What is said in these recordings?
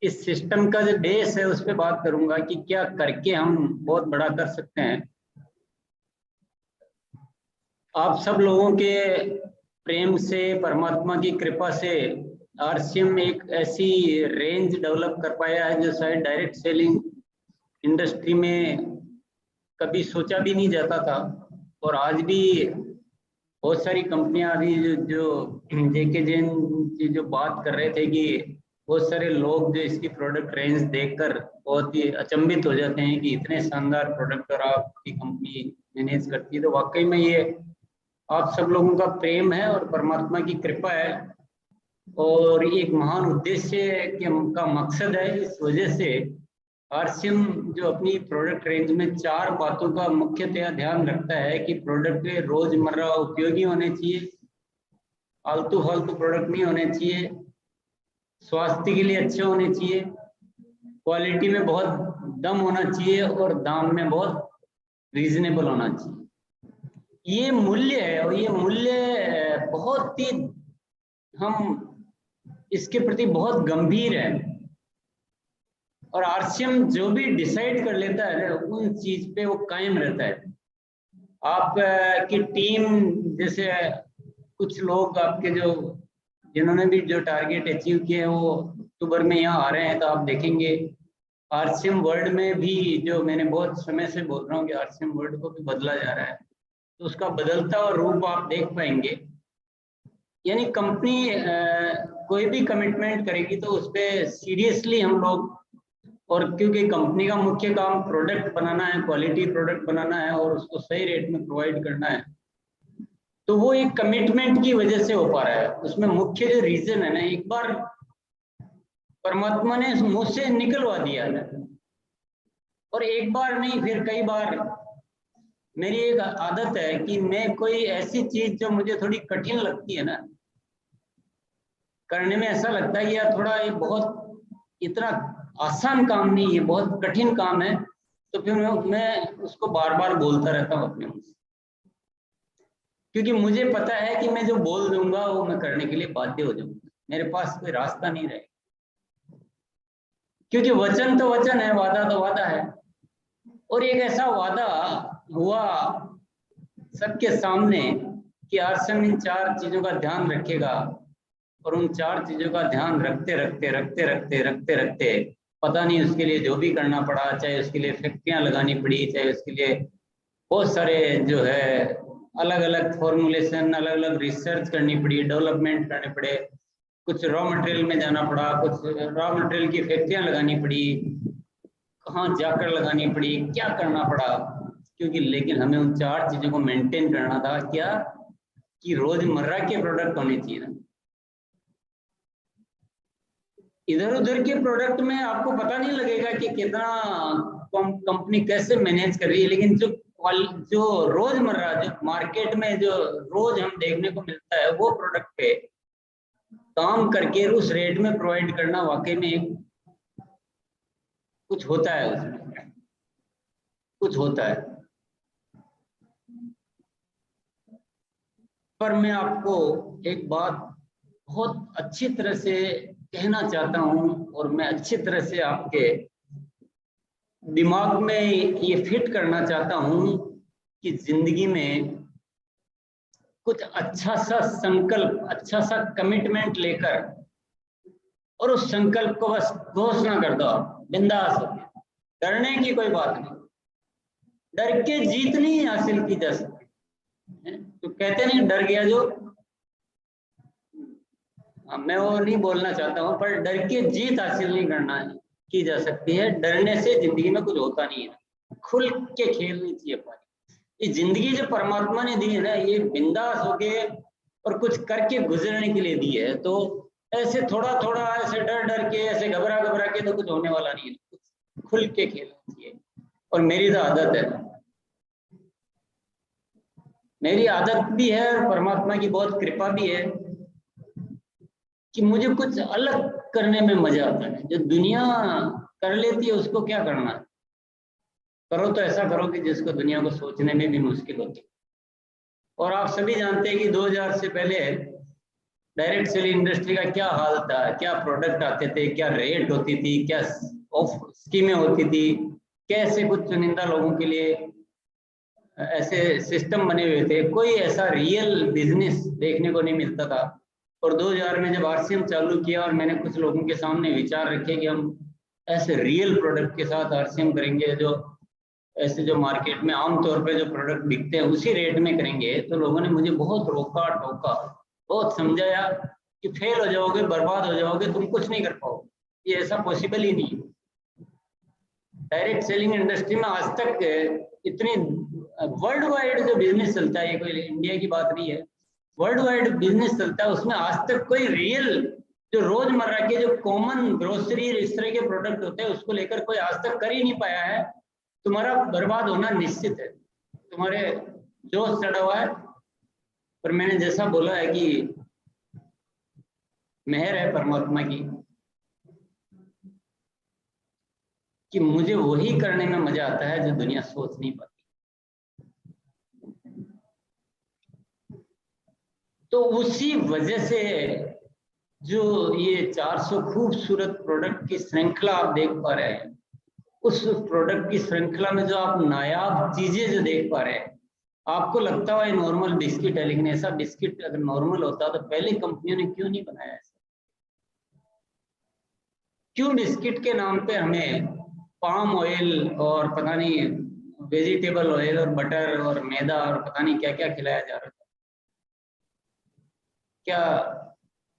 इस सिस्टम का जो बेस है उस पर बात करूंगा कि क्या करके हम बहुत बड़ा कर सकते हैं। आप सब लोगों के प्रेम से, परमात्मा की कृपा से आरसीएम एक ऐसी रेंज डेवलप कर पाया है जो शायद डायरेक्ट सेलिंग इंडस्ट्री में कभी सोचा भी नहीं जाता था। और आज भी बहुत सारी कंपनियां अभी जो जेके जैन की जो बात कर रहे थे कि बहुत सारे लोग जो इसकी प्रोडक्ट रेंज देखकर बहुत ही अचंभित हो जाते हैं कि इतने शानदार प्रोडक्ट और आपकी कंपनी मैनेज करती है। तो वाकई में ये आप सब लोगों का प्रेम है और परमात्मा की कृपा है और एक महान उद्देश्य का मकसद है। इस वजह से आरसीएम जो अपनी प्रोडक्ट रेंज में 4 बातों का मुख्यतया ध्यान रखता है कि प्रोडक्ट रोजमर्रा उपयोगी होने चाहिए, आलतू फालतू प्रोडक्ट नहीं होने चाहिए, स्वास्थ्य के लिए अच्छे होने चाहिए, क्वालिटी में बहुत दम होना चाहिए और दाम में बहुत रीजनेबल होना चाहिए। ये मूल्य है और ये मूल्य बहुत ही हम इसके प्रति बहुत गंभीर है और आरसीएम जो भी डिसाइड कर लेता है उन चीज पे वो कायम रहता है। आप की टीम जैसे कुछ लोग आपके जो जिन्होंने भी जो टारगेट अचीव किए हैं वो अक्टूबर में यहाँ आ रहे हैं, तो आप देखेंगे आरसीएम वर्ल्ड में भी, जो मैंने बहुत समय से बोल रहा हूँ कि आरसीएम वर्ल्ड को भी बदला जा रहा है, तो उसका बदलता हुआ रूप आप देख पाएंगे। यानी कंपनी कोई भी कमिटमेंट करेगी तो उस पर सीरियसली हम लोग, और क्योंकि कंपनी का मुख्य काम प्रोडक्ट बनाना है, क्वालिटी प्रोडक्ट बनाना है और उसको सही रेट में प्रोवाइड करना है, तो वो एक कमिटमेंट की वजह से हो पा रहा है। उसमें मुख्य जो रीजन है ना, एक बार परमात्मा ने मुझसे निकलवा दिया है और एक बार नहीं फिर कई बार। मेरी एक आदत है कि मैं कोई ऐसी चीज जो मुझे थोड़ी कठिन लगती है ना करने में, ऐसा लगता है कि यार थोड़ा ये बहुत इतना आसान काम नहीं है, बहुत कठिन काम है, तो फिर मैं उसको बार बार बोलता रहता हूँ अपने मुंह से, क्योंकि मुझे पता है कि मैं जो बोल दूंगा वो मैं करने के लिए बाध्य हो जाऊंगा, मेरे पास कोई रास्ता नहीं रहेगा। क्योंकि वचन तो वचन है, वादा तो वादा है। और एक ऐसा वादा हुआ सबके सामने कि आरसीएम इन 4 चीजों का ध्यान रखेगा, और उन 4 चीजों का ध्यान रखते रखते रखते रखते रखते रखते पता नहीं उसके लिए जो भी करना पड़ा, चाहे उसके लिए फैक्ट्रियां लगानी पड़ी, चाहे उसके लिए बहुत सारे जो है अलग अलग फॉर्मुलेशन, अलग अलग रिसर्च करनी पड़ी, डेवलपमेंट करने पड़े, कुछ रॉ मटेरियल में जाना पड़ा, कुछ रॉ मटेरियल की फैक्ट्रियां लगानी पड़ी, कहाँ जाकर लगानी पड़ी, क्या करना पड़ा, क्योंकि लेकिन हमें उन 4 चीजों को मेंटेन करना था। क्या कि रोजमर्रा के प्रोडक्ट होने चाहिए ना। इधर उधर के प्रोडक्ट में आपको पता नहीं लगेगा कि कितना कंपनी कैसे मैनेज कर रही है, लेकिन जो रोजमर्रा जो मार्केट में जो रोज हम देखने को मिलता है वो प्रोडक्ट पे काम करके उस रेट में प्रोवाइड करना वाकई में एक कुछ होता है, उसमें कुछ होता है। पर मैं आपको एक बात बहुत अच्छी तरह से कहना चाहता हूं और मैं अच्छी तरह से आपके दिमाग में ये फिट करना चाहता हूं कि जिंदगी में कुछ अच्छा सा संकल्प, अच्छा सा कमिटमेंट लेकर और उस संकल्प को बस घोषणा कर दो, बिंदास हो। डरने की कोई बात नहीं, डर के जीत नहीं हासिल की जा सकती। तो कहते नहीं डर गया जो, मैं वो नहीं बोलना चाहता हूँ, पर डर के जीत हासिल नहीं करना की जा सकती है। डरने से जिंदगी में कुछ होता नहीं है। खुल के खेलनी चाहिए हमारी। ये जिंदगी जो परमात्मा ने दी है ना, ये बिंदास होके और कुछ करके गुजरने के लिए दी है। तो ऐसे थोड़ा थोड़ा ऐसे डर डर के, ऐसे घबरा घबरा के तो कुछ होने वाला नहीं है। कुछ खुल के खेलना चाहिए। और मेरी तो आदत है, मेरी आदत भी है और परमात्मा की बहुत कृपा भी है कि मुझे कुछ अलग करने में मजा आता है। जो दुनिया कर लेती है उसको क्या करना है, करो तो ऐसा करो कि जिसको दुनिया को सोचने में भी मुश्किल होती है। और आप सभी जानते हैं कि 2000 से पहले डायरेक्ट सेलिंग इंडस्ट्री का क्या हाल था, क्या प्रोडक्ट आते थे, क्या रेट होती थी, क्या ऑफ स्कीमें होती थी, कैसे कुछ चुनिंदा लोगों के लिए ऐसे सिस्टम बने हुए थे। कोई ऐसा रियल बिजनेस देखने को नहीं मिलता था। और 2000 में जब आरसीएम चालू किया और मैंने कुछ लोगों के सामने विचार रखे कि हम ऐसे रियल प्रोडक्ट के साथ आरसीएम करेंगे, जो ऐसे जो मार्केट में आमतौर पे जो प्रोडक्ट बिकते हैं उसी रेट में करेंगे, तो लोगों ने मुझे बहुत रोका टोका, बहुत समझाया कि फेल हो जाओगे, बर्बाद हो जाओगे, तुम कुछ नहीं कर पाओगे, ये ऐसा पॉसिबल ही नहीं। डायरेक्ट सेलिंग इंडस्ट्री में आज तक इतनी वर्ल्ड वाइड जो बिजनेस चलता है, ये कोई इंडिया की बात नहीं है, वर्ल्ड वाइड बिजनेस चलता है, उसमें आज तक कोई रियल जो रोजमर्रा के जो कॉमन ग्रोसरी इस तरह के प्रोडक्ट होते हैं उसको लेकर कोई आज तक कर ही नहीं पाया है। तुम्हारा बर्बाद होना निश्चित है, तुम्हारे जोश चढ़ा हुआ है। पर मैंने जैसा बोला है कि मेहर है परमात्मा की कि मुझे वही करने में मजा आता है जो दुनिया सोच नहीं पाती। तो उसी वजह से जो ये 400 खूबसूरत प्रोडक्ट की श्रृंखला आप देख पा रहे हैं, उस प्रोडक्ट की श्रृंखला में जो आप नायाब चीजें जो देख पा रहे हैं, आपको लगता है नॉर्मल बिस्किट है, लेकिन ऐसा बिस्किट अगर नॉर्मल होता तो पहले कंपनियों ने क्यों नहीं बनाया ऐसा? क्यों बिस्किट के नाम पे हमें पाम ऑयल और पता नहीं वेजिटेबल ऑयल और बटर और मैदा और पता नहीं क्या क्या खिलाया जा रहा था? क्या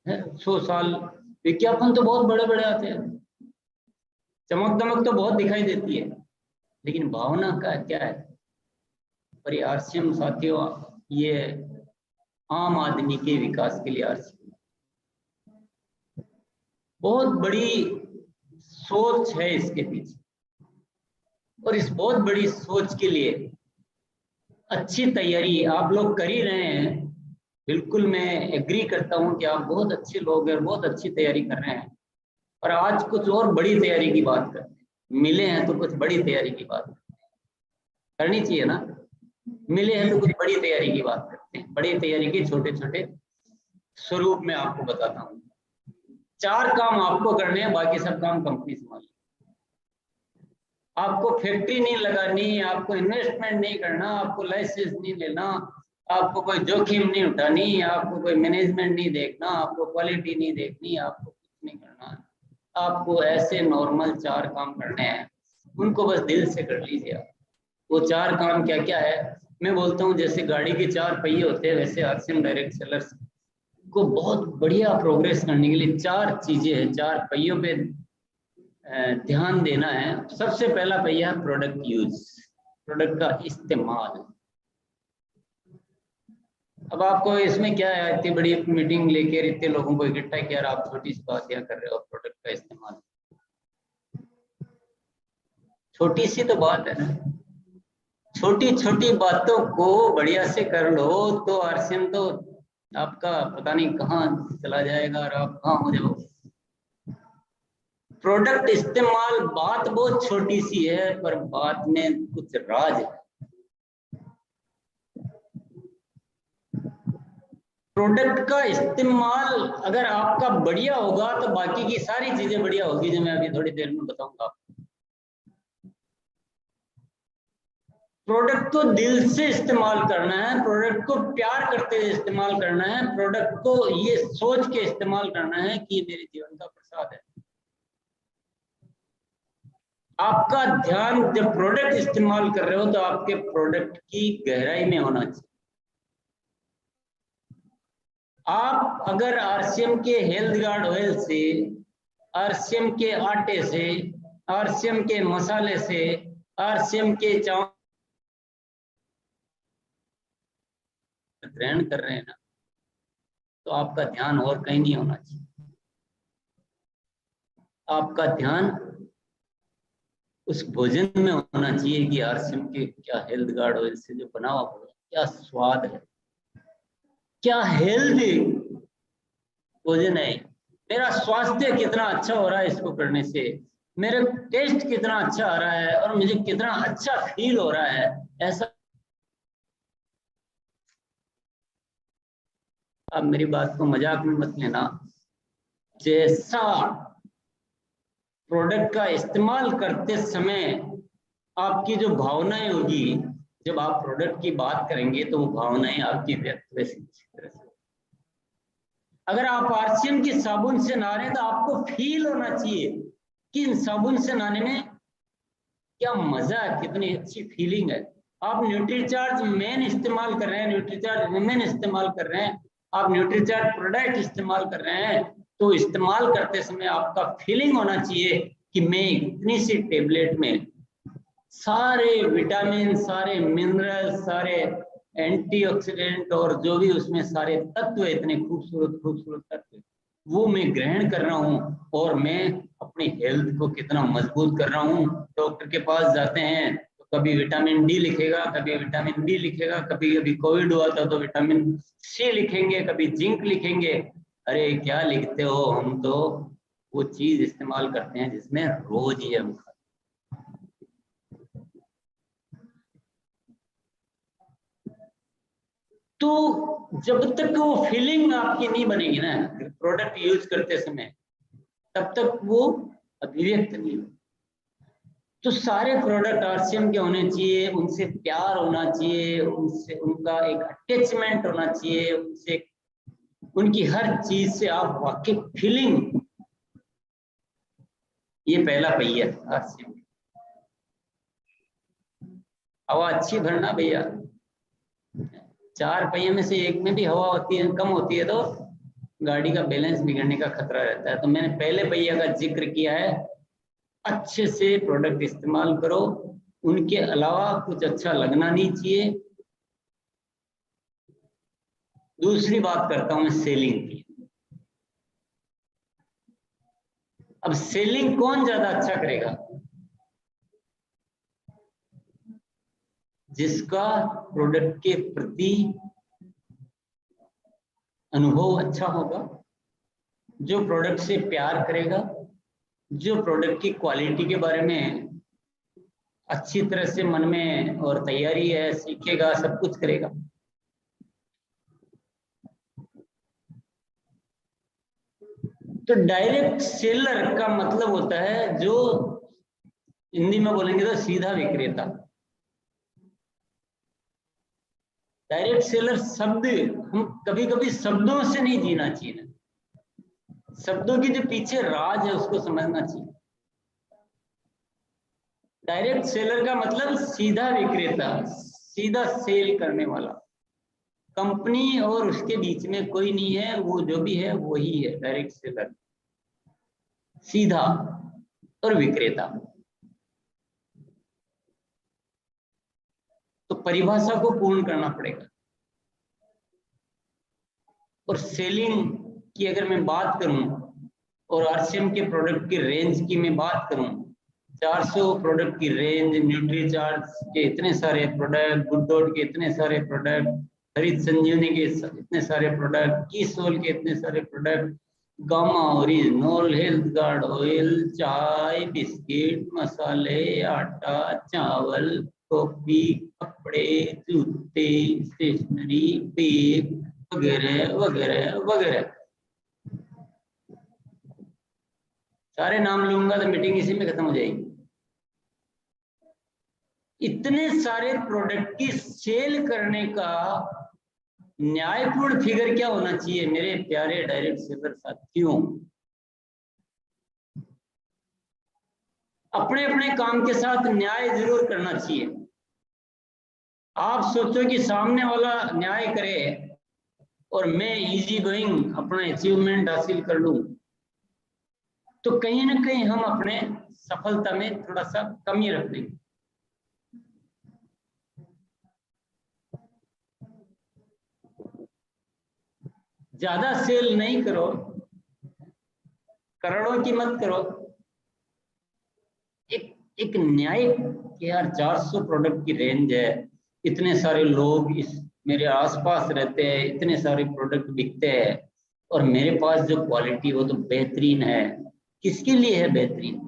100 साल विज्ञापन तो बहुत बड़े बड़े आते हैं, चमक दमक तो बहुत दिखाई देती है, लेकिन भावना का क्या है? पर आरसीएम साथियों, ये आम आदमी के विकास के लिए आरसीएम बहुत बड़ी सोच है इसके पीछे, और इस बहुत बड़ी सोच के लिए अच्छी तैयारी आप लोग कर ही रहे हैं। बिल्कुल मैं एग्री करता हूं कि आप बहुत अच्छे लोग हैं, बहुत अच्छी तैयारी कर रहे हैं। और आज कुछ और बड़ी तैयारी की बात करते हैं, मिले हैं तो कुछ बड़ी तैयारी की बात करनी चाहिए ना। मिले हैं तो कुछ बड़ी तैयारी की बात करते हैं। बड़ी तैयारी के छोटे छोटे स्वरूप में आपको बताता हूँ। 4 काम आपको करने हैं, बाकी सब काम कंपनी संभालेगी। आपको फैक्ट्री नहीं लगानी, आपको इन्वेस्टमेंट नहीं करना, आपको लाइसेंस नहीं लेना, आपको कोई जोखिम नहीं उठानी, आपको कोई मैनेजमेंट नहीं देखना, आपको क्वालिटी नहीं देखनी, आपको कुछ नहीं करना। आपको ऐसे नॉर्मल 4 काम करने हैं, उनको बस दिल से कर लीजिए आप। वो 4 काम क्या क्या है? मैं बोलता हूँ जैसे गाड़ी के 4 पहिए होते हैं, वैसे आरसीएम डायरेक्ट सेलर्स को बहुत बढ़िया प्रोग्रेस करने के लिए 4 चीजें हैं, 4 पहियों पे ध्यान देना है। सबसे पहला पहिया है प्रोडक्ट यूज, प्रोडक्ट का इस्तेमाल। अब आपको इसमें क्या है, इतनी बड़ी मीटिंग लेकर इतने लोगों को इकट्ठा किया, आप छोटी सी बात क्या कर रहे हो? प्रोडक्ट का इस्तेमाल, छोटी सी तो बात है ना। छोटी छोटी बातों को बढ़िया से कर लो तो आरसीएम तो आपका पता नहीं कहाँ चला जाएगा और आप कहाँ हो जाओ। प्रोडक्ट इस्तेमाल बात बहुत छोटी सी है, पर बात में कुछ राज है। प्रोडक्ट का इस्तेमाल अगर आपका बढ़िया होगा तो बाकी की सारी चीजें बढ़िया होगी, जो मैं अभी थोड़ी देर में बताऊंगा। प्रोडक्ट को दिल से इस्तेमाल करना है, प्रोडक्ट को प्यार करते हुए इस्तेमाल करना है, प्रोडक्ट को ये सोच के इस्तेमाल करना है कि ये मेरे जीवन का प्रसाद है। आपका ध्यान जब प्रोडक्ट इस्तेमाल कर रहे हो तो आपके प्रोडक्ट की गहराई में होना चाहिए। आप अगर आरसीएम के हेल्थ गार्ड ऑयल से, आरसीएम के आटे से, आरसीएम के मसाले से, आरसीएम के चावल ग्रहण कर रहे हैं ना, तो आपका ध्यान और कहीं नहीं होना चाहिए। आपका ध्यान उस भोजन में होना चाहिए कि आरसीएम के क्या हेल्थ गार्ड ऑयल से जो बना हुआ भोजन क्या स्वाद है, क्या हेल्दी भोजन है, मेरा स्वास्थ्य कितना अच्छा हो रहा है इसको करने से, मेरा टेस्ट कितना अच्छा आ रहा है और मुझे कितना अच्छा फील हो रहा है। ऐसा आप मेरी बात को मजाक में मत लेना। जैसा प्रोडक्ट का इस्तेमाल करते समय आपकी जो भावनाएं होगी, जब आप प्रोडक्ट की बात करेंगे तो वो भावनाएं आपकी व्यक्त वैसी तरह से। अगर आप आरसीएम की साबुन से नहा रहे हैं तो आपको फील होना चाहिए कि इन साबुन से नहाने में क्या मजा है, कितनी अच्छी फीलिंग है। आप न्यूट्रीचार्ज मेन इस्तेमाल कर रहे हैं, न्यूट्रीचार्ज वुमेन इस्तेमाल कर रहे हैं, आप न्यूट्रीचार्ज प्रोडक्ट इस्तेमाल कर रहे हैं, तो इस्तेमाल करते समय आपका फीलिंग होना चाहिए कि मैं इतनी सी टेबलेट में सारे विटामिन, सारे मिनरल, सारे एंटीऑक्सीडेंट और जो भी उसमें सारे तत्व, इतने खूबसूरत खूबसूरत तत्व, वो मैं ग्रहण कर रहा हूँ और मैं अपनी हेल्थ को कितना मजबूत कर रहा हूँ। डॉक्टर के पास जाते हैं तो कभी विटामिन डी लिखेगा, कभी विटामिन बी लिखेगा, कभी कभी कोविड हुआ था तो विटामिन सी लिखेंगे, कभी जिंक लिखेंगे। अरे क्या लिखते हो, हम तो वो चीज इस्तेमाल करते हैं जिसमें रोज ही हम। तो जब तक वो फीलिंग आपकी नहीं बनेगी ना प्रोडक्ट यूज करते समय, तब तक वो अभिव्यक्त नहीं हो। तो सारे प्रोडक्ट आरसीएम के होने चाहिए, उनसे प्यार होना चाहिए, उनसे उनका एक अटैचमेंट होना चाहिए, उनसे उनकी हर चीज से आप वाकई फीलिंग। ये पहला पहिया आरसीएम। हवा अच्छी भरना भैया, 4 पहिए में से एक में भी हवा होती है, कम होती है तो गाड़ी का बैलेंस बिगड़ने का खतरा रहता है। तो मैंने पहले पहिया का जिक्र किया है, अच्छे से प्रोडक्ट इस्तेमाल करो, उनके अलावा कुछ अच्छा लगना नहीं चाहिए। दूसरी बात करता हूं मैं सेलिंग की। अब सेलिंग कौन ज्यादा अच्छा करेगा? जिसका प्रोडक्ट के प्रति अनुभव अच्छा होगा, जो प्रोडक्ट से प्यार करेगा, जो प्रोडक्ट की क्वालिटी के बारे में अच्छी तरह से मन में और तैयारी है, सीखेगा, सब कुछ करेगा। तो डायरेक्ट सेलर का मतलब होता है, जो हिंदी में बोलेंगे तो सीधा विक्रेता। डायरेक्ट सेलर शब्द, हम कभी कभी शब्दों से नहीं जीना चाहिए, शब्दों की जो पीछे राज है उसको समझना चाहिए। डायरेक्ट सेलर का मतलब सीधा विक्रेता, सीधा सेल करने वाला। कंपनी और उसके बीच में कोई नहीं है, वो जो भी है वही है डायरेक्ट सेलर, सीधा और विक्रेता। तो परिभाषा को पूर्ण करना पड़ेगा। और सेलिंग की अगर मैं बात करूं और आरसीएम के प्रोडक्ट की रेंज की मैं बात करूं, 400 प्रोडक्ट की रेंज, न्यूट्रीचार्ज के इतने सारे प्रोडक्ट, गुड डॉट के इतने सारे प्रोडक्ट, हरित संजीवनी के इतने सारे प्रोडक्ट, कीसोल के इतने सारे product, gamma original, health guard oil, चाय, बिस्किट, मसाले, आटा, चावल, कॉफी, कपड़े, जूते, स्टेशनरी, बैग वगैरह वगैरह वगैरह। सारे नाम लूंगा तो मीटिंग इसी में खत्म हो जाएगी। इतने सारे प्रोडक्ट की सेल करने का न्यायपूर्ण फिगर क्या होना चाहिए मेरे प्यारे डायरेक्ट सेलर साथियों? अपने अपने काम के साथ न्याय जरूर करना चाहिए। आप सोचो कि सामने वाला न्याय करे और मैं इजी गोइंग अपना अचीवमेंट हासिल कर लूं, तो कहीं ना कहीं हम अपने सफलता में थोड़ा सा कमी रख देंगे। ज्यादा सेल नहीं करो, करोड़ों की मत करो, एक एक न्याय कि यार 400 प्रोडक्ट की रेंज है, इतने सारे लोग इस मेरे आसपास रहते हैं, इतने सारे प्रोडक्ट बिकते हैं और मेरे पास जो क्वालिटी वो तो बेहतरीन है। किसके लिए है बेहतरीन?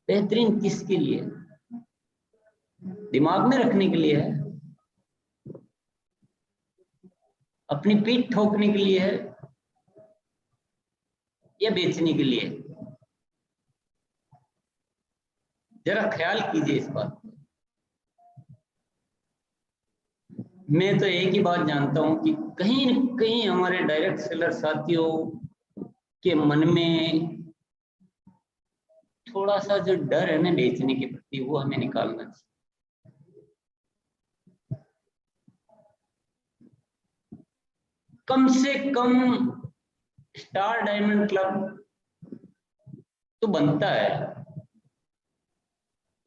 बेहतरीन किसके लिए? दिमाग में रखने के लिए है। अपनी पीठ ठोकने के लिए है या बेचने के लिए? जरा ख्याल कीजिए इस बात पर। मैं तो एक ही बात जानता हूं कि कहीं न कहीं हमारे डायरेक्ट सेलर साथियों के मन में थोड़ा सा जो डर है ना बेचने के प्रति, वो हमें निकालना चाहिए। कम से कम स्टार डायमंड क्लब तो बनता है,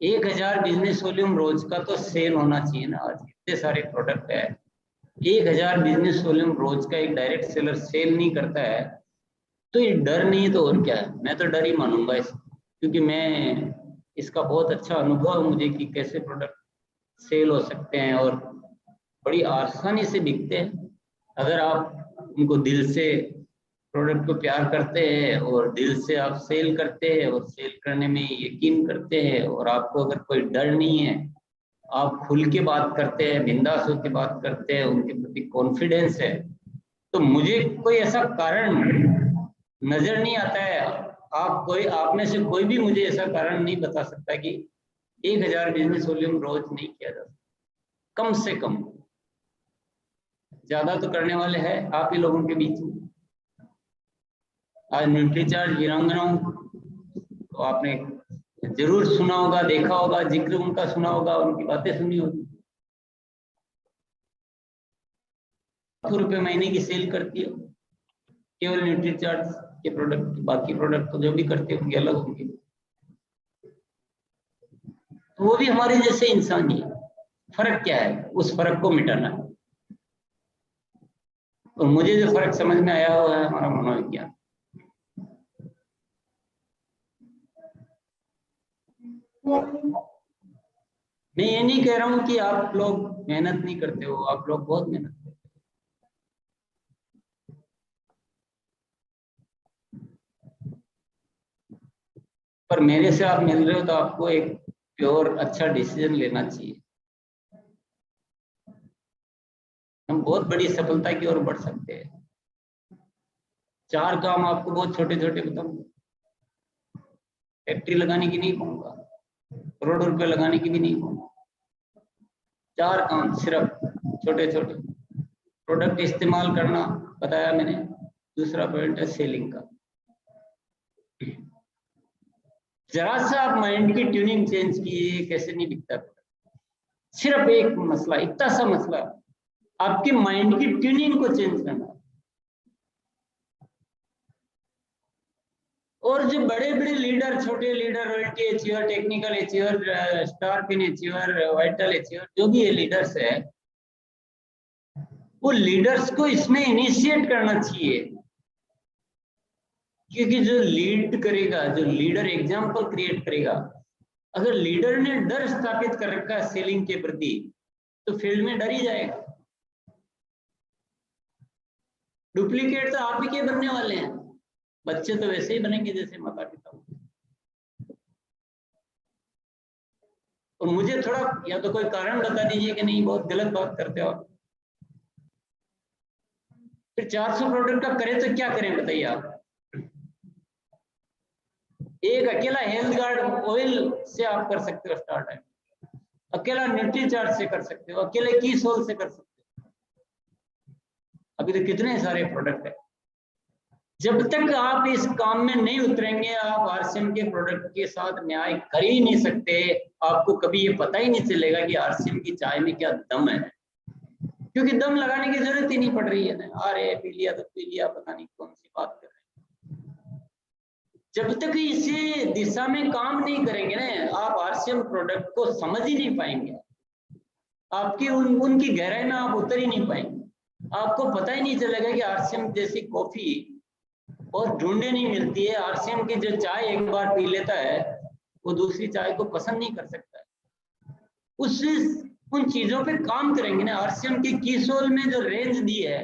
1000 बिजनेस वॉल्यूम रोज का तो सेल होना चाहिए ना। आज इतने सारे प्रोडक्ट है, 1000 बिजनेस वॉल्यूम रोज का एक डायरेक्ट सेलर सेल नहीं करता है तो ये डर नहीं है तो और क्या है? मैं तो डर ही मानूंगा इस, क्योंकि मैं इसका बहुत अच्छा अनुभव है मुझे कि कैसे प्रोडक्ट सेल हो सकते हैं और बड़ी आसानी से बिकते हैं। अगर आप उनको दिल से प्रोडक्ट को प्यार करते हैं और दिल से आप सेल करते हैं और सेल करने में यकीन करते हैं और आपको अगर कोई डर नहीं है, आप खुल के बात करते हैं, बिंदास होकर बात करते हैं, उनके प्रति कॉन्फिडेंस है, तो मुझे कोई ऐसा कारण नजर नहीं आता है। आप में से कोई भी मुझे ऐसा कारण नहीं बता सकता कि 1000 बिजनेस वॉल्यूम रोज नहीं किया जा सकता। कम से कम, ज्यादा तो करने वाले हैं आप ही लोगों के बीच में। आज न्यूट्रीचार्ज वीरांगनाओं तो आपने जरूर सुना होगा, देखा होगा, जिक्र उनका सुना होगा, उनकी बातें सुनी होगी। ₹100 महीने की सेल करती है केवल न्यूट्रीचार्ज के प्रोडक्ट। बाकी प्रोडक्ट तो जो भी करते होंगे अलग होंगे, तो वो भी हमारे जैसे इंसान ही है। फर्क क्या है? उस फर्क को मिटाना है। और मुझे जो फर्क समझ में आया हुआ है हमारा मनोविज्ञान। मैं ये नहीं कह रहा हूं कि आप लोग मेहनत नहीं करते हो, आप लोग बहुत मेहनत करते हो, पर मेरे से आप मिल रहे हो तो आपको एक प्योर अच्छा डिसीजन लेना चाहिए। हम बहुत बड़ी सफलता की ओर बढ़ सकते हैं। 4 काम आपको बहुत छोटे छोटे बताऊंगा, फैक्ट्री लगाने की नहीं कहूंगा, करोड़ों रुपए लगाने की भी नहीं कहूंगा। 4 काम सिर्फ छोटे छोटे। प्रोडक्ट इस्तेमाल करना बताया मैंने, दूसरा पॉइंट है सेलिंग का। जरा सा आप माइंड की ट्यूनिंग चेंज कीजिए, कैसे नहीं बिकता। सिर्फ एक मसला, इतना सा मसला, आपकी माइंड की ट्यूनिंग को चेंज करना। और जो बड़े बड़े लीडर, छोटे leader, royalty achiever, technical achiever, star pin achiever, vital achiever, जो भी ये लीडर्स है, वो लीडर्स को इसमें इनिशिएट करना चाहिए। क्योंकि जो लीड करेगा, जो लीडर एग्जाम्पल क्रिएट करेगा, अगर लीडर ने डर स्थापित कर रखा है सेलिंग के प्रति, तो फील्ड में डर ही जाएगा। डुप्लीकेट तो आप ही के बनने वाले हैं, बच्चे तो वैसे ही बनेंगे जैसे माता पिता। और मुझे थोड़ा या तो कोई कारण बता दीजिए कि नहीं बहुत गलत बात करते हो। फिर 400 प्रोडक्ट का करें तो क्या करें बताइए आप? एक अकेला हेल्थ गार्ड ऑयल से आप कर सकते हो स्टार्ट है, अकेला न्यूट्रीचार्ज से कर सकते हो, अकेले की सोल से कर सकते हो। अभी तो कितने सारे प्रोडक्ट है। जब तक आप इस काम में नहीं उतरेंगे, आप आरसीएम के प्रोडक्ट के साथ न्याय कर ही नहीं सकते। आपको कभी ये पता ही नहीं चलेगा कि आरसीएम की चाय में क्या दम है, क्योंकि दम लगाने की जरूरत ही नहीं पड़ रही है ना। अरे पी लिया तो पी लिया, पता नहीं कौन सी बात कर रहे हैं। जब तक इसी दिशा में काम नहीं करेंगे ना, आप आरसीएम प्रोडक्ट को समझ ही नहीं पाएंगे। आपकी उनकी गहराई में आप उतर ही नहीं पाएंगे। आपको पता ही नहीं चलेगा कि आरसीएम जैसी कॉफी और ढूंढने नहीं मिलती है। आरसीएम की जो चाय एक बार पी लेता है, वो दूसरी चाय को पसंद नहीं कर सकता है। उस उन चीजों पे काम करेंगे ना। आरसीएम की कीसोल में जो रेंज दी है,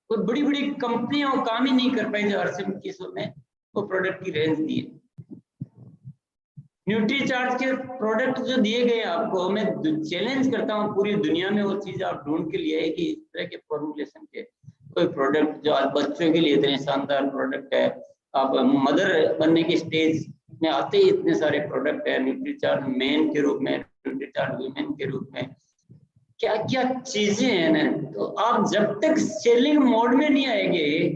वो बड़ी बड़ी कंपनियां काम ही नहीं कर पाई जो आरसीएम कीसोल में वो प्रोडक्ट की रेंज दी है। न्यूट्रीचार्ज के प्रोडक्ट जो दिए गए आपको, मैं चैलेंज करता हूँ पूरी दुनिया में वो चीज आप ढूंढ के लिए कि इस तरह के फॉर्मुलेशन के कोई प्रोडक्ट जो आज बच्चों के लिए इतने शानदार प्रोडक्ट है। आप मदर बनने की स्टेज में आते ही इतने सारे प्रोडक्ट है, न्यूट्रीचार्ज मेन के रूप में, न्यूट्रीचार्ज वुमेन के रूप में, क्या क्या चीजें हैं ना। तो आप जब तक सेलिंग मोड में नहीं आएंगे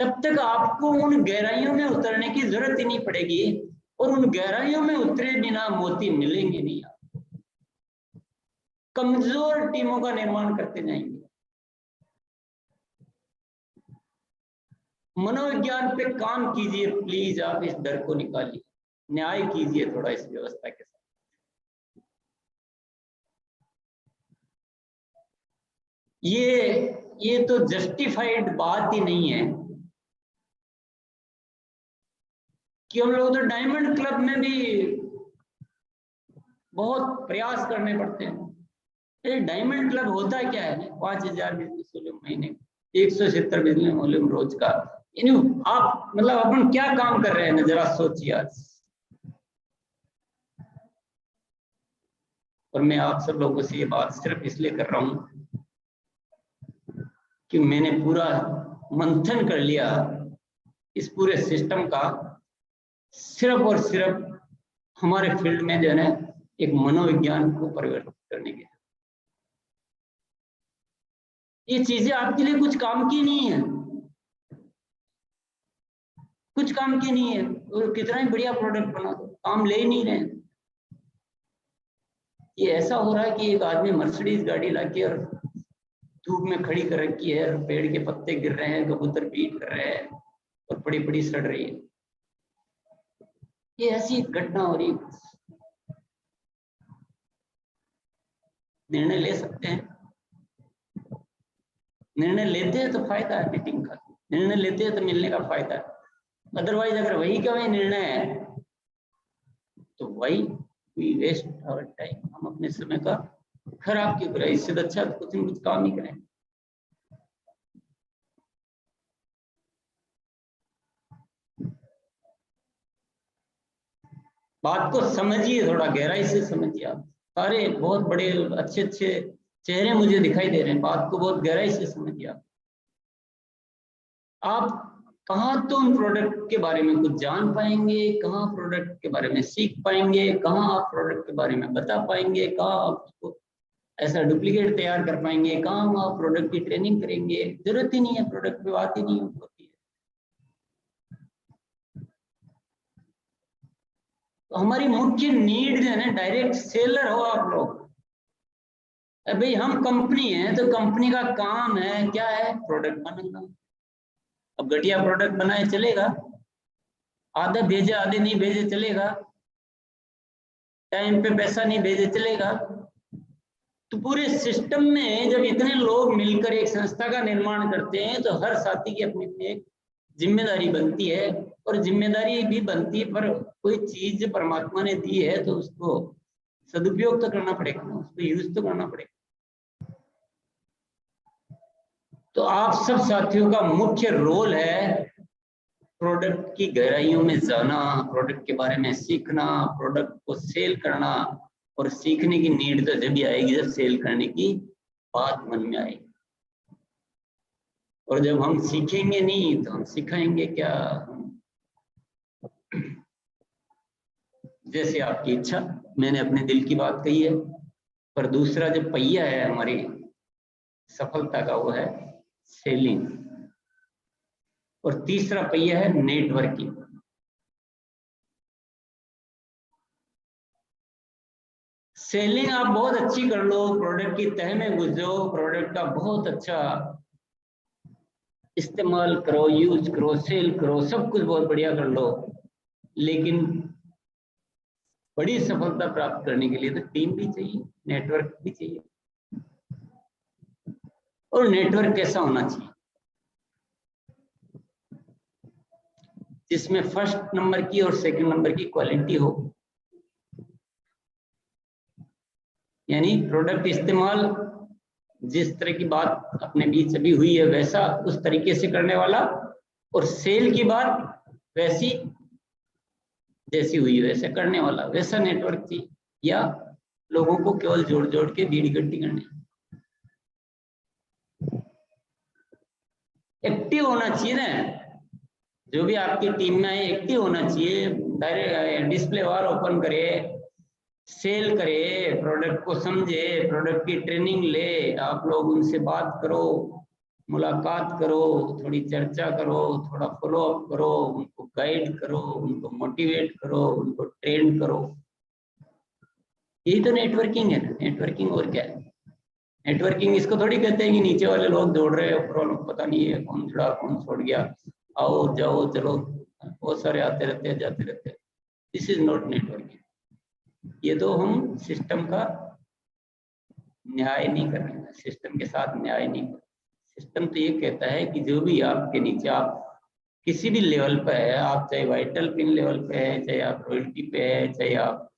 तब तक आपको उन गहराइयों में उतरने की जरूरत ही नहीं पड़ेगी, और उन गहराइयों में उतरे बिना मोती मिलेंगे नहीं। आप कमजोर टीमों का निर्माण करते जाएंगे। मनोविज्ञान पे काम कीजिए प्लीज, आप इस डर को निकालिए, न्याय कीजिए थोड़ा इस व्यवस्था के साथ। ये तो जस्टिफाइड बात ही नहीं है कि हम लोग तो डायमंड क्लब में भी बहुत प्रयास करने पड़ते हैं। ये डायमंड क्लब होता क्या है? 5000 बिजनेस वॉल्यूम महीने, 170 बिजनेस वॉल्यूम रोज का। आप मतलब अपन क्या काम कर रहे हैं ना, जरा सोचिए आज। और मैं आप सब लोगों से ये बात सिर्फ इसलिए कर रहा हूं कि मैंने पूरा मंथन कर लिया इस पूरे सिस्टम का, सिर्फ और सिर्फ हमारे फील्ड में जो है ना एक मनोविज्ञान को परिवर्तित करने के। ये चीजें आपके लिए कुछ काम की नहीं है, कुछ काम की नहीं है, और कितना ही बढ़िया प्रोडक्ट बना दो काम ले ही नहीं रहे। ये ऐसा हो रहा है कि एक आदमी मर्सिडीज गाड़ी लाके और धूप में खड़ी कर रखी है, और पेड़ के पत्ते गिर रहे हैं, कबूतर पीट कर रहे हैं और बड़ी बड़ी सड़ रही है। ये ऐसी घटना हो रही है। निर्णय ले सकते हैं, निर्णय लेते हैं तो फायदा है मीटिंग का, निर्णय लेते हैं तो मिलने का फायदा है। अदरवाइज अगर वही का वही निर्णय है तो वही वी वेस्ट आवर टाइम, हम अपने समय का खराब क्यों करें? इससे अच्छा तो कुछ न कुछ काम ही करें। बात को समझिए, थोड़ा गहराई से समझिए। आप सारे बहुत बड़े अच्छे अच्छे चेहरे मुझे दिखाई दे रहे हैं, बात को बहुत गहराई से समझिए। आप कहाँ तो उन प्रोडक्ट के बारे में कुछ जान पाएंगे, कहाँ प्रोडक्ट के बारे में सीख पाएंगे, कहाँ आप प्रोडक्ट के बारे में बता पाएंगे, कहाँ आप उसको ऐसा डुप्लीकेट तैयार कर पाएंगे, कहाँ आप प्रोडक्ट की ट्रेनिंग करेंगे। जरूरत ही नहीं है, प्रोडक्ट पे बात ही नहीं होती है। तो हमारी मुख्य नीड जो है ना, डायरेक्ट सेलर हो आप लोग। भाई हम कंपनी है तो कंपनी का काम है क्या है? प्रोडक्ट बनाना। अब घटिया प्रोडक्ट बनाए चलेगा? आधे भेजे आधे नहीं भेजे चलेगा? टाइम पे पैसा नहीं भेजे चलेगा? तो पूरे सिस्टम में जब इतने लोग मिलकर एक संस्था का निर्माण करते हैं तो हर साथी की अपनी अपनी एक जिम्मेदारी बनती है, और जिम्मेदारी भी बनती है, पर कोई चीज परमात्मा ने दी है तो उसको सदुपयोग तो करना पड़ेगा ना, उसको यूज तो करना पड़ेगा। तो आप सब साथियों का मुख्य रोल है प्रोडक्ट की गहराइयों में जाना, प्रोडक्ट के बारे में सीखना, प्रोडक्ट को सेल करना। और सीखने की नीड तो जब भी आएगी जब सेल करने की बात मन में आएगी। और जब हम सीखेंगे नहीं तो हम सिखाएंगे क्या? जैसे आपकी इच्छा, मैंने अपने दिल की बात कही है। पर दूसरा जो पहिया है हमारी सफलता का वो है सेलिंग, और तीसरा पहिया है नेटवर्किंग। सेलिंग आप बहुत अच्छी कर लो, प्रोडक्ट की तह में घुस जाओ, प्रोडक्ट का बहुत अच्छा इस्तेमाल करो, यूज करो, सेल करो, सब कुछ बहुत बढ़िया कर लो। लेकिन बड़ी सफलता प्राप्त करने के लिए तो टीम भी चाहिए, नेटवर्क भी चाहिए। और नेटवर्क कैसा होना चाहिए? जिसमें फर्स्ट नंबर की और सेकंड नंबर की क्वालिटी हो, यानी प्रोडक्ट इस्तेमाल जिस तरह की बात अपने बीच अभी हुई है वैसा उस तरीके से करने वाला, और सेल की बात वैसी जैसी हुई वैसे करने वाला, वैसा नेटवर्क चाहिए, या लोगों को केवल जोड़ जोड़ के बीड़ी गड्डी करनी। एक्टिव होना चाहिए ना, जो भी आपकी टीम में है एक्टिव होना चाहिए। डायरेक्ट डिस्प्ले वॉल ओपन करे, सेल करे, प्रोडक्ट को समझे, प्रोडक्ट की ट्रेनिंग ले, आप लोग उनसे बात करो, मुलाकात करो, थोड़ी चर्चा करो, थोड़ा फॉलो अप करो, उनको गाइड करो, उनको मोटिवेट करो, उनको ट्रेन करो। यही तो नेटवर्किंग है ना, नेटवर्किंग और क्या है। नेटवर्किंग इसको थोड़ी कहते हैं कि नीचे वाले लोग दौड़ रहे हैं, ऊपर वालों को पता नहीं है कौन जुड़ा कौन छोड़ गया, आओ जाओ चलो, बहुत सारे आते रहते हैं जाते रहते हैं। This is not networking. ये तो हम सिस्टम का न्याय नहीं कर रहे हैं, सिस्टम के साथ न्याय नहीं कर रहे। सिस्टम तो ये कहता है कि जो भी आपके नीचे, आप किसी भी लेवल पे है, आप चाहे वाइटल पिन लेवल पे है, चाहे आप रॉयल्टी पे है, चाहे आप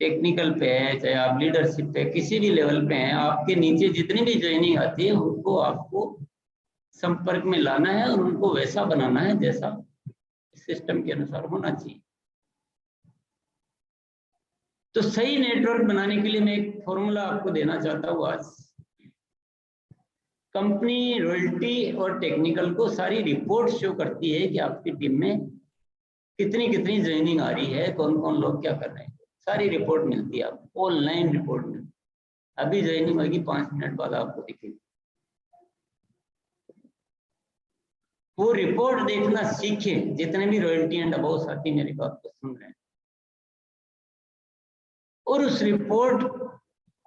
टेक्निकल पे है, चाहे आप लीडरशिप पे, किसी भी लेवल पे हैं, आपके नीचे जितनी भी ज्वाइनिंग आती है उनको आपको संपर्क में लाना है और उनको वैसा बनाना है जैसा सिस्टम के अनुसार होना चाहिए। तो सही नेटवर्क बनाने के लिए मैं एक फॉर्मूला आपको देना चाहता हूँ आज। कंपनी रॉयल्टी और टेक्निकल को सारी रिपोर्ट शो करती है कि आपकी टीम में कितनी कितनी ज्वाइनिंग आ रही है, कौन कौन लोग क्या कर रहे हैं, सारी रिपोर्ट मिलती है आपको, ऑनलाइन रिपोर्ट मिलती है। अभी ज्वाइनिंग होगी 5 मिनट बाद आपको दिखेगी। वो रिपोर्ट देखना सीखे, जितने भी रॉयल्टी एंड अबाउ साथी मेरी बात को सुन रहे हैं, और उस रिपोर्ट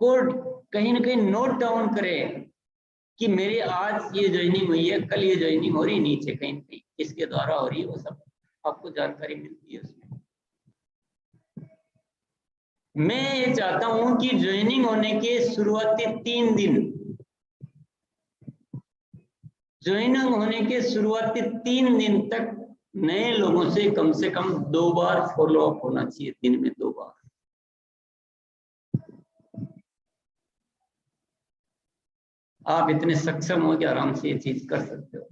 को कहीं ना कहीं नोट डाउन करें कि मेरी आज ये ज्वाइनिंग हुई है, कल ये ज्वाइनिंग हो रही, नीचे कहीं कहीं किसके द्वारा हो रही है, वो सब आपको जानकारी मिलती है उसमें। मैं ये चाहता हूं कि ज्वाइनिंग होने के शुरुआती 3 दिन, ज्वाइनिंग होने के शुरुआती 3 दिन तक नए लोगों से कम 2 बार फॉलो अप होना चाहिए, दिन में 2 बार। आप इतने सक्षम हो कि आराम से ये चीज कर सकते हो।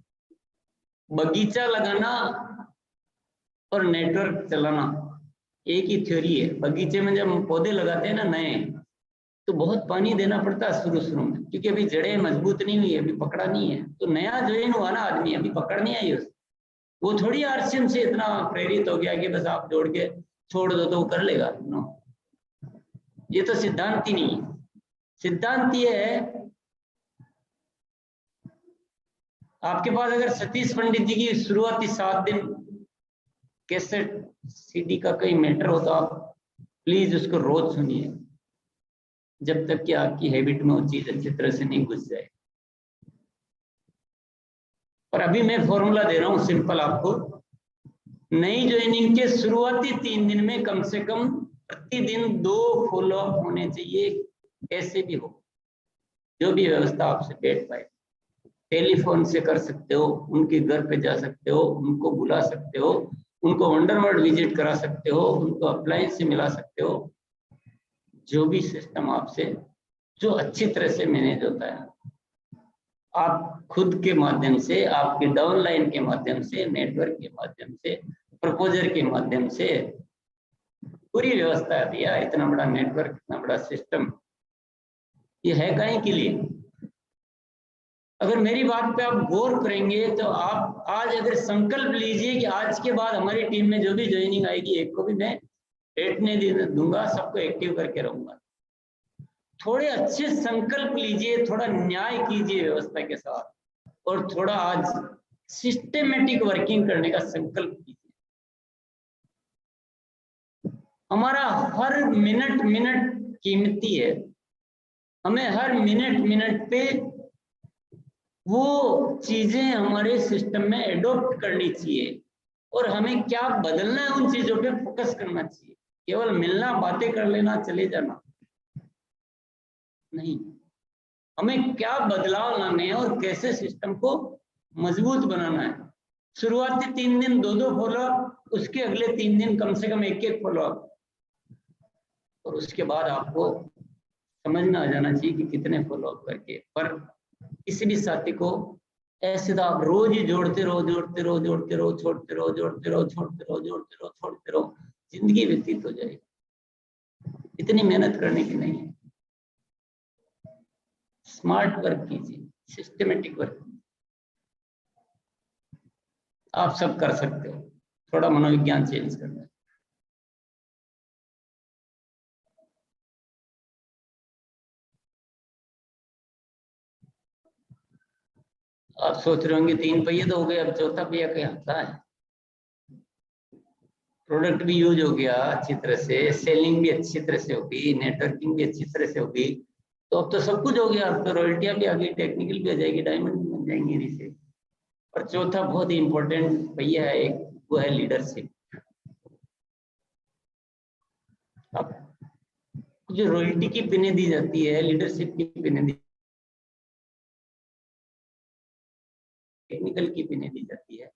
बगीचा लगाना और नेटवर्क चलाना एक ही थ्योरी है। बगीचे में जब हम पौधे लगाते हैं ना नए, तो बहुत पानी देना पड़ता है शुरू शुरू में, क्योंकि अभी जड़ें मजबूत नहीं हुई, अभी पकड़ा नहीं है। तो नया ज्वाइन हुआ ना आदमी, अभी पकड़ नहीं आई उसको, वो थोड़ी आरसीएम से इतना प्रेरित हो गया कि बस आप जोड़ के छोड़ दो तो वो कर लेगा। नो, ये तो सिद्धांत ही नहीं है। सिद्धांत ये है, आपके पास अगर सतीश पंडित जी की शुरुआती 7 दिन कैसेट सीडी का कोई मैटर हो तो आप प्लीज उसको रोज सुनिए, जब तक कि आपकी हैबिट में वो चीज अच्छी तरह से नहीं घुस जाए। और अभी मैं फॉर्मूला दे रहा हूं सिंपल आपको। नई ज्वाइनिंग के शुरुआती 3 दिन में कम से कम प्रतिदिन 2 फॉलोअप होने चाहिए, कैसे भी हो, जो भी व्यवस्था आपसे बैठ पाए। टेलीफोन से कर सकते हो, उनके घर पे जा सकते हो, उनको बुला सकते हो, उनको वंडरवर्ल्ड विजिट करा सकते हो, उनको अप्लायंस से मिला सकते हो, जो भी सिस्टम आपसे जो अच्छी तरह से मैनेज होता है, आप खुद के माध्यम से, आपके डाउनलाइन के माध्यम से, नेटवर्क के माध्यम से, प्रपोजर के माध्यम से, पूरी व्यवस्था है भैया। इतना बड़ा नेटवर्क, इतना बड़ा सिस्टम, ये है काहे के लिए? अगर मेरी बात पे आप गौर करेंगे तो आप आज अगर संकल्प लीजिए कि आज के बाद हमारी टीम में जो भी ज्वाइनिंग आएगी, एक को भी मैं बैठने दूंगा, सबको एक्टिव करके रहूंगा। थोड़े अच्छे संकल्प लीजिए, थोड़ा न्याय कीजिए व्यवस्था के साथ, और थोड़ा आज सिस्टेमेटिक वर्किंग करने का संकल्प कीजिए। हमारा हर मिनट मिनट कीमती है, हमें हर मिनट मिनट पे वो चीजें हमारे सिस्टम में एडॉप्ट करनी चाहिए, और हमें क्या बदलना है उन चीजों पे फोकस करना चाहिए। केवल मिलना, बातें कर लेना, चले जाना नहीं, हमें क्या बदलाव लाने हैं और कैसे सिस्टम को मजबूत बनाना है। शुरुआती 3 दिन 2 फॉलोअप, उसके अगले 3 दिन कम से कम 1 फॉलोअप, और उसके बाद आपको समझ में आ जाना चाहिए कि कितने फॉलोअप करके। पर किसी भी साथी को ऐसे तो आप रोज ही जोड़ते रहो, जोड़ते रहो, जोड़ते रहो, छोड़ते रहो, जोड़ते रहो, छोड़ते रहो, जोड़ते रहो, छोड़ते रहो, जिंदगी व्यतीत हो जाएगी। इतनी मेहनत करने की नहीं है। स्मार्ट वर्क कीजिए, सिस्टमेटिक वर्क आप सब कर सकते हो। थोड़ा मनोविज्ञान चेंज करना है। आप सोच रहे होंगे 3 पहिए तो हो गए, अब चौथा पहिया क्या आता है? प्रोडक्ट भी यूज हो गया अच्छी तरह से, सेलिंग भी अच्छी तरह से होगी, नेटवर्किंग भी अच्छी तरह से होगी, तो अब तो सब कुछ हो गया। अब तो रॉयल्टियां भी आ गई, टेक्निकल भी आ जाएगी, डायमंड भी बन जाएंगे इन्हीं से। और चौथा बहुत ही इंपॉर्टेंट पहिया है एक, वो है लीडरशिप। अब जो रॉयल्टी की पिनें दी जाती है, लीडरशिप की पिनें दी, टेक्निकल की पिनें दी जाती है,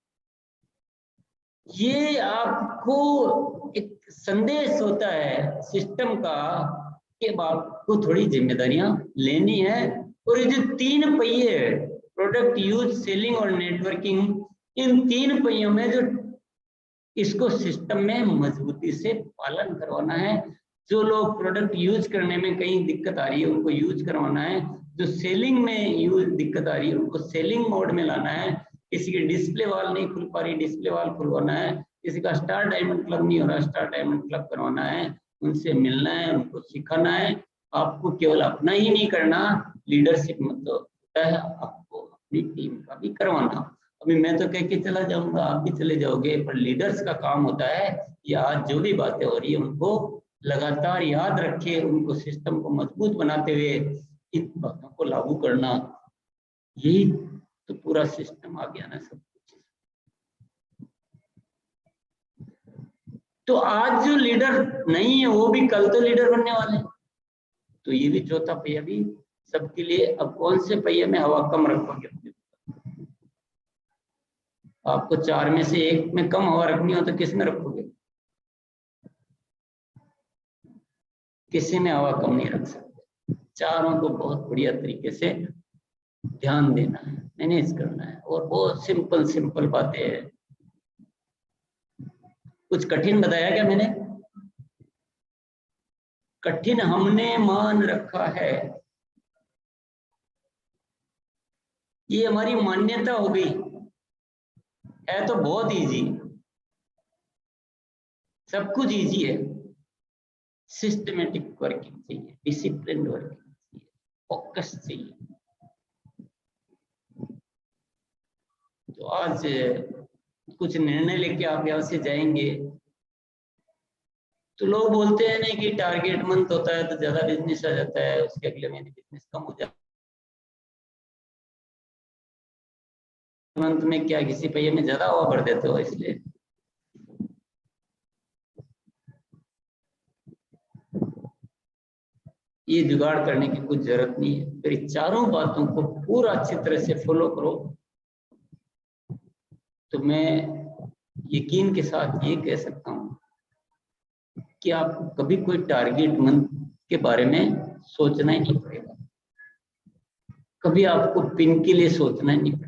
ये आपको एक संदेश होता है सिस्टम का कि आपको थोड़ी जिम्मेदारियां लेनी है। और ये जो 3 पहिए है, प्रोडक्ट यूज, सेलिंग और नेटवर्किंग, इन 3 पहियों में जो इसको सिस्टम में मजबूती से पालन करवाना है। जो लोग प्रोडक्ट यूज करने में कहीं दिक्कत आ रही है उनको यूज करवाना है, जो सेलिंग में यूज दिक्कत आ रही है उनको सेलिंग मोड में लाना है, किसी की डिस्प्ले वॉल नहीं खुल पा रही, डिस्प्ले वॉल खुलवाना है, किसी का स्टार डायमंड क्लब नहीं हो रहा, स्टार डायमंड क्लब करवाना है, उनसे मिलना है, उनको सिखाना है। आपको केवल अपना ही नहीं करना, लीडरशिप मतलब होता है आपको अपनी टीम का भी करवाना। अभी मैं तो कह के चला जाऊंगा, आप भी चले जाओगे, पर लीडर्स का काम होता है कि आज जो भी बातें हो रही है उनको लगातार याद रखे, उनको सिस्टम को मजबूत बनाते हुए इन बातों को लागू करना। यही तो पूरा सिस्टम आ गया ना सब कुछ। तो आज जो लीडर नहीं है वो भी कल तो लीडर बनने वाले हैं। तो ये भी चौथा पहिया भी सबके लिए। अब कौन से पहिए में हवा कम रखोगे? आपको 4 में से 1 में कम हवा रखनी हो तो किस में रखोगे? किसी में हवा कम नहीं रख सकते। चारों को बहुत बढ़िया तरीके से ध्यान देना है, मैनेज करना है। और बहुत सिंपल सिंपल बातें हैं। कुछ कठिन बताया क्या मैंने? कठिन हमने मान रखा है, ये हमारी मान्यता हो गई है। तो बहुत इजी, सब कुछ इजी है। सिस्टमेटिक वर्किंग चाहिए, डिसिप्लिन वर्किंग चाहिए, फोकस चाहिए। तो आज कुछ निर्णय लेके आप यहाँ से जाएंगे। तो लोग बोलते हैं ना कि टारगेट मंथ होता है तो ज्यादा बिजनेस आ जाता है, उसके अगले महीने बिजनेस कम हो जाता है। मंथ में क्या किसी पहिए में ज्यादा हवा भर देते हो? इसलिए ये जुगाड़ करने की कुछ जरूरत नहीं है। फिर चारों बातों को पूरा अच्छी तरह से फॉलो करो तो मैं यकीन के साथ ये कह सकता हूं कि आपको कभी कोई टारगेट मंथ के बारे में सोचना ही नहीं पड़ेगा। कभी आपको पिन के लिए सोचना ही नहीं पड़ेगा।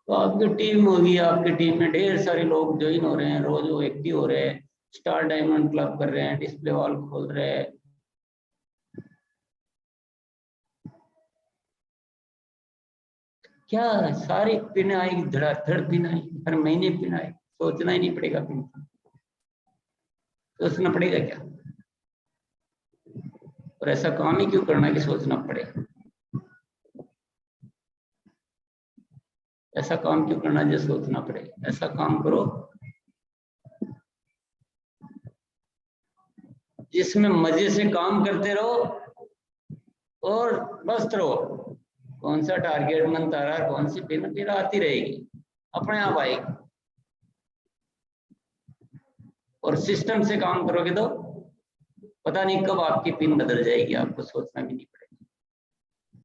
तो आपकी टीम होगी, आपकी टीम में ढेर सारे लोग ज्वाइन हो रहे हैं, रोज वो एक्टिव हो रहे हैं, स्टार डायमंड क्लब कर रहे हैं, डिस्प्ले वॉल खोल रहे हैं। क्या सारी पिन आएगी, धड़ाधड़ पिन आएगी, हर महीने पिन आएगी, सोचना ही नहीं पड़ेगा पिन। सोचना पड़ेगा क्या? और ऐसा काम ही क्यों करना कि सोचना पड़े? ऐसा काम क्यों करना जो सोचना पड़े? ऐसा काम करो जिसमें मजे से काम करते रहो और मस्त रहो। कौन सा टारगेट मंथ आ रहा है, कौन सी पिन पिन आती रहेगी, अपने आप आएगी। और सिस्टम से काम करोगे तो पता नहीं कब आपकी पिन बदल जाएगी, आपको सोचना भी नहीं पड़ेगा।